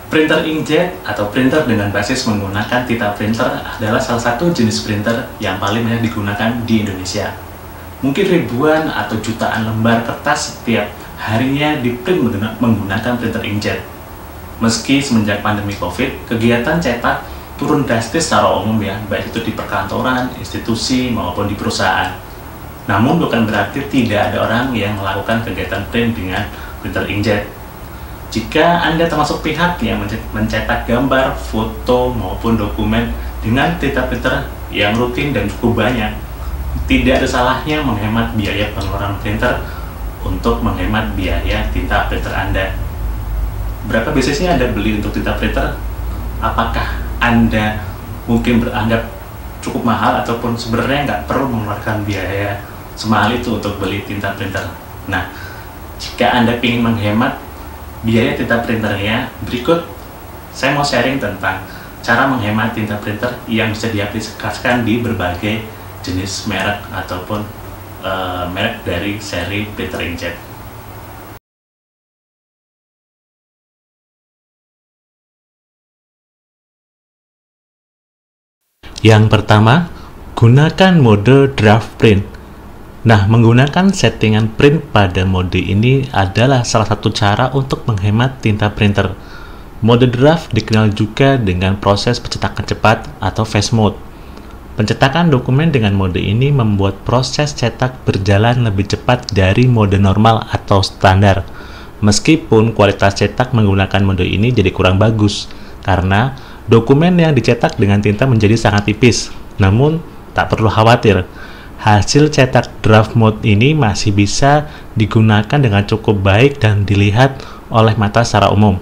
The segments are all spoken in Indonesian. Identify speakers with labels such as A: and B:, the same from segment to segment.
A: Printer inkjet atau printer dengan basis menggunakan tinta printer adalah salah satu jenis printer yang paling banyak digunakan di Indonesia. Mungkin ribuan atau jutaan lembar kertas setiap harinya diprint menggunakan printer inkjet. Meski semenjak pandemi COVID, kegiatan cetak turun drastis secara umum ya, baik itu di perkantoran, institusi, maupun di perusahaan. Namun bukan berarti tidak ada orang yang melakukan kegiatan print dengan printer inkjet. Jika Anda termasuk pihak yang mencetak gambar, foto, maupun dokumen dengan tinta printer yang rutin dan cukup banyak, tidak ada salahnya menghemat biaya pengeluaran printer untuk menghemat biaya tinta printer Anda. Berapa biasanya Anda beli untuk tinta printer? Apakah Anda mungkin beranggap cukup mahal ataupun sebenarnya nggak perlu mengeluarkan biaya semahal itu untuk beli tinta printer? Nah, jika Anda ingin menghemat biaya tinta printernya, berikut saya mau sharing tentang cara menghemat tinta printer yang bisa diaplikasikan di berbagai jenis merek ataupun merek dari seri printer inkjet. Yang pertama, gunakan mode draft print. Nah, menggunakan settingan print pada mode ini adalah salah satu cara untuk menghemat tinta printer. Mode draft dikenal juga dengan proses pencetakan cepat atau fast mode. Pencetakan dokumen dengan mode ini membuat proses cetak berjalan lebih cepat dari mode normal atau standar. Meskipun kualitas cetak menggunakan mode ini jadi kurang bagus, karena dokumen yang dicetak dengan tinta menjadi sangat tipis. Namun, tak perlu khawatir. Hasil cetak draft mode ini masih bisa digunakan dengan cukup baik dan dilihat oleh mata secara umum.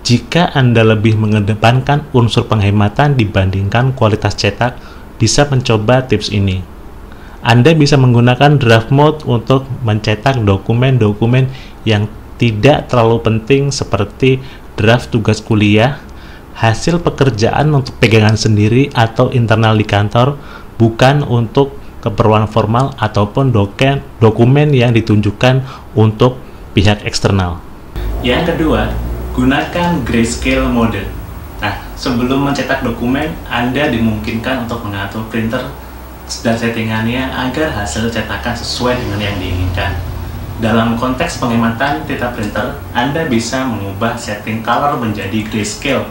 A: Jika Anda lebih mengedepankan unsur penghematan dibandingkan kualitas cetak, bisa mencoba tips ini. Anda bisa menggunakan draft mode untuk mencetak dokumen-dokumen yang tidak terlalu penting seperti draft tugas kuliah, hasil pekerjaan untuk pegangan sendiri atau internal di kantor, bukan untuk keperluan formal ataupun dokumen yang ditunjukkan untuk pihak eksternal. Yang kedua, gunakan grayscale mode. Nah, sebelum mencetak dokumen, Anda dimungkinkan untuk mengatur printer dan settingannya agar hasil cetakan sesuai dengan yang diinginkan. Dalam konteks penghematan tinta printer, Anda bisa mengubah setting color menjadi grayscale.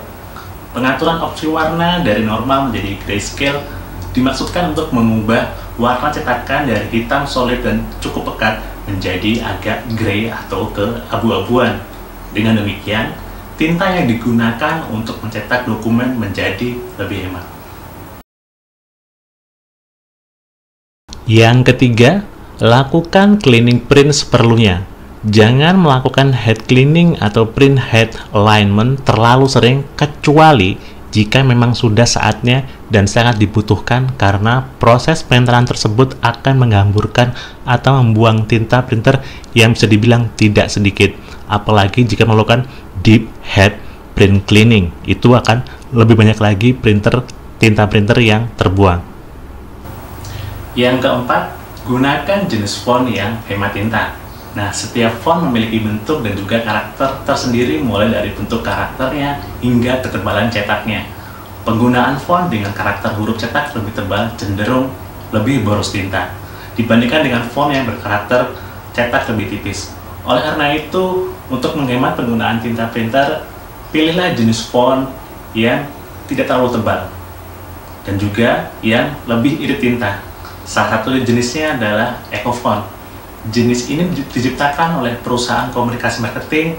A: Pengaturan opsi warna dari normal menjadi grayscale dimaksudkan untuk mengubah warna cetakan dari hitam solid dan cukup pekat menjadi agak grey atau keabu-abuan. Dengan demikian, tinta yang digunakan untuk mencetak dokumen menjadi lebih hemat. Yang ketiga, lakukan cleaning print seperlunya. Jangan melakukan head cleaning atau print head alignment terlalu sering, kecuali jika memang sudah saatnya dan sangat dibutuhkan, karena proses printeran tersebut akan menghamburkan atau membuang tinta printer yang bisa dibilang tidak sedikit. Apalagi jika melakukan deep head print cleaning, itu akan lebih banyak lagi tinta printer yang terbuang. Yang keempat, gunakan jenis font yang hemat tinta. Nah, setiap font memiliki bentuk dan juga karakter tersendiri, mulai dari bentuk karakternya hingga ketebalan cetaknya. Penggunaan font dengan karakter huruf cetak lebih tebal cenderung lebih boros tinta dibandingkan dengan font yang berkarakter cetak lebih tipis. Oleh karena itu, untuk menghemat penggunaan tinta printer, pilihlah jenis font yang tidak terlalu tebal dan juga yang lebih irit tinta. Salah satu jenisnya adalah EcoFont. Jenis ini diciptakan oleh perusahaan komunikasi marketing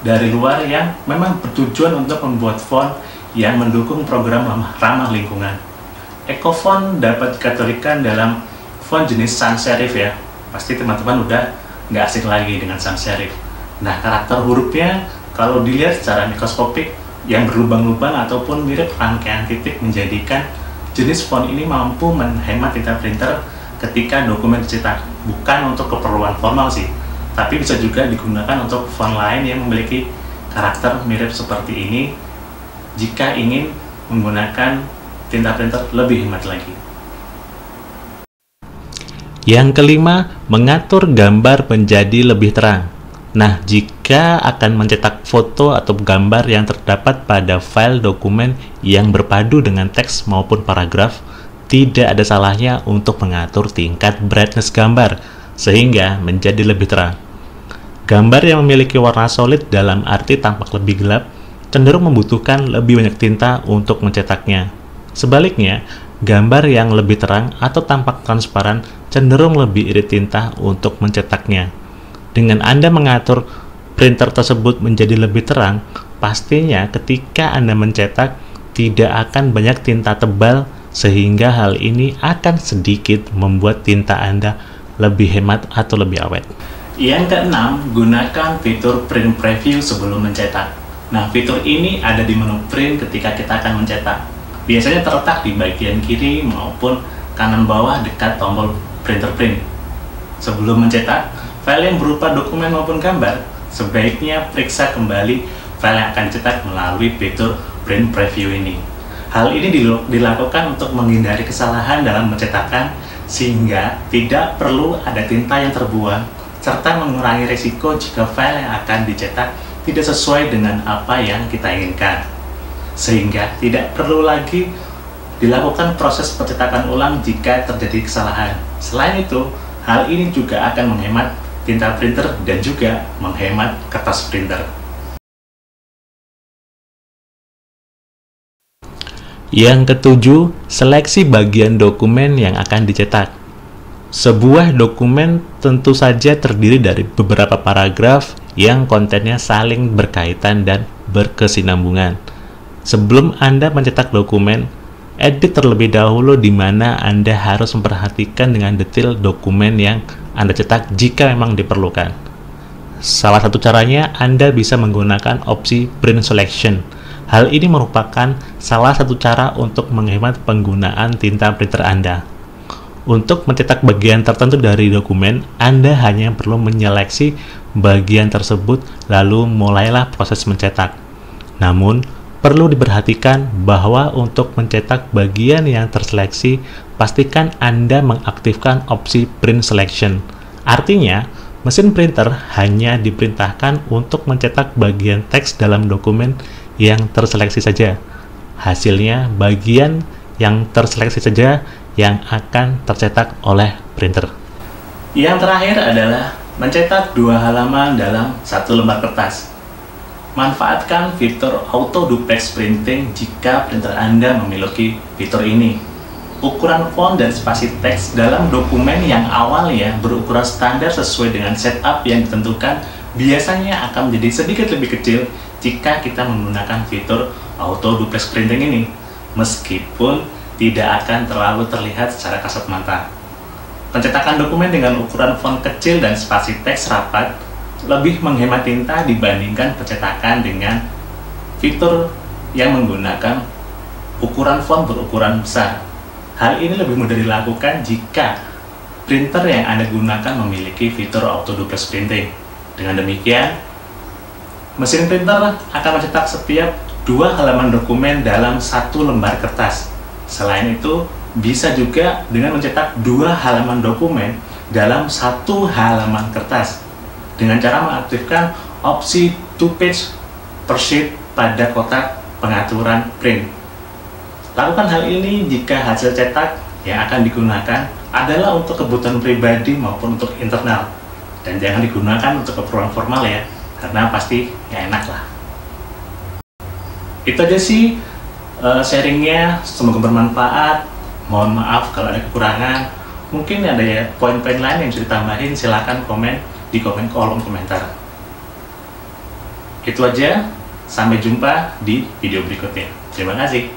A: dari luar yang memang bertujuan untuk membuat font yang mendukung program ramah lingkungan. EcoFont dapat dikategorikan dalam font jenis sans serif ya. Pasti teman-teman udah nggak asing lagi dengan sans serif. Nah, karakter hurufnya kalau dilihat secara mikroskopik yang berlubang-lubang ataupun mirip rangkaian titik menjadikan jenis font ini mampu menghemat tinta printer ketika dokumen dicetak. Bukan untuk keperluan formal sih, tapi bisa juga digunakan untuk font lain yang memiliki karakter mirip seperti ini jika ingin menggunakan tinta printer lebih hemat lagi. Yang kelima, mengatur gambar menjadi lebih terang. Nah, jika akan mencetak foto atau gambar yang terdapat pada file dokumen yang berpadu dengan teks maupun paragraf, tidak ada salahnya untuk mengatur tingkat brightness gambar sehingga menjadi lebih terang. Gambar yang memiliki warna solid dalam arti tampak lebih gelap cenderung membutuhkan lebih banyak tinta untuk mencetaknya. Sebaliknya, gambar yang lebih terang atau tampak transparan cenderung lebih irit tinta untuk mencetaknya. Dengan Anda mengatur printer tersebut menjadi lebih terang, pastinya ketika Anda mencetak tidak akan banyak tinta tebal sehingga hal ini akan sedikit membuat tinta Anda lebih hemat atau lebih awet. Yang keenam, gunakan fitur print preview sebelum mencetak. Nah, fitur ini ada di menu print ketika kita akan mencetak. Biasanya terletak di bagian kiri maupun kanan bawah dekat tombol printer print. Sebelum mencetak, file yang berupa dokumen maupun gambar, sebaiknya periksa kembali file yang akan dicetak melalui fitur print preview ini. Hal ini dilakukan untuk menghindari kesalahan dalam mencetakkan sehingga tidak perlu ada tinta yang terbuang, serta mengurangi risiko jika file yang akan dicetak tidak sesuai dengan apa yang kita inginkan, sehingga tidak perlu lagi dilakukan proses pencetakan ulang jika terjadi kesalahan. Selain itu, hal ini juga akan menghemat tinta printer dan juga menghemat kertas printer. Yang ketujuh, seleksi bagian dokumen yang akan dicetak. Sebuah dokumen tentu saja terdiri dari beberapa paragraf yang kontennya saling berkaitan dan berkesinambungan. Sebelum Anda mencetak dokumen, edit terlebih dahulu di mana Anda harus memperhatikan dengan detail dokumen yang Anda cetak jika memang diperlukan. Salah satu caranya Anda bisa menggunakan opsi print selection. Hal ini merupakan salah satu cara untuk menghemat penggunaan tinta printer Anda. Untuk mencetak bagian tertentu dari dokumen, Anda hanya perlu menyeleksi bagian tersebut lalu mulailah proses mencetak. Namun, perlu diperhatikan bahwa untuk mencetak bagian yang terseleksi, pastikan Anda mengaktifkan opsi print selection. Artinya, mesin printer hanya diperintahkan untuk mencetak bagian teks dalam dokumen yang terseleksi saja. Hasilnya, bagian yang terseleksi saja yang akan tercetak oleh printer. Yang terakhir adalah mencetak 2 halaman dalam 1 lembar kertas. Manfaatkan fitur auto duplex printing jika printer Anda memiliki fitur ini. Ukuran font dan spasi teks dalam dokumen yang awalnya berukuran standar sesuai dengan setup yang ditentukan biasanya akan menjadi sedikit lebih kecil jika kita menggunakan fitur auto duplex printing ini, meskipun tidak akan terlalu terlihat secara kasat mata. Pencetakan dokumen dengan ukuran font kecil dan spasi teks rapat lebih menghemat tinta dibandingkan pencetakan dengan fitur yang menggunakan ukuran font berukuran besar. Hal ini lebih mudah dilakukan jika printer yang Anda gunakan memiliki fitur auto duplex printing. Dengan demikian, mesin printer akan mencetak setiap 2 halaman dokumen dalam 1 lembar kertas. Selain itu, bisa juga dengan mencetak 2 halaman dokumen dalam 1 halaman kertas dengan cara mengaktifkan opsi 2 page per sheet pada kotak pengaturan print. Lakukan hal ini jika hasil cetak yang akan digunakan adalah untuk kebutuhan pribadi maupun untuk internal, dan jangan digunakan untuk keperluan formal ya, karena pasti ya enak lah. Itu aja sih sharingnya, semoga bermanfaat. Mohon maaf kalau ada kekurangan. Mungkin ada ya poin-poin lain yang bisa ditambahin, silahkan komen di kolom komentar. Itu aja, sampai jumpa di video berikutnya. Terima kasih.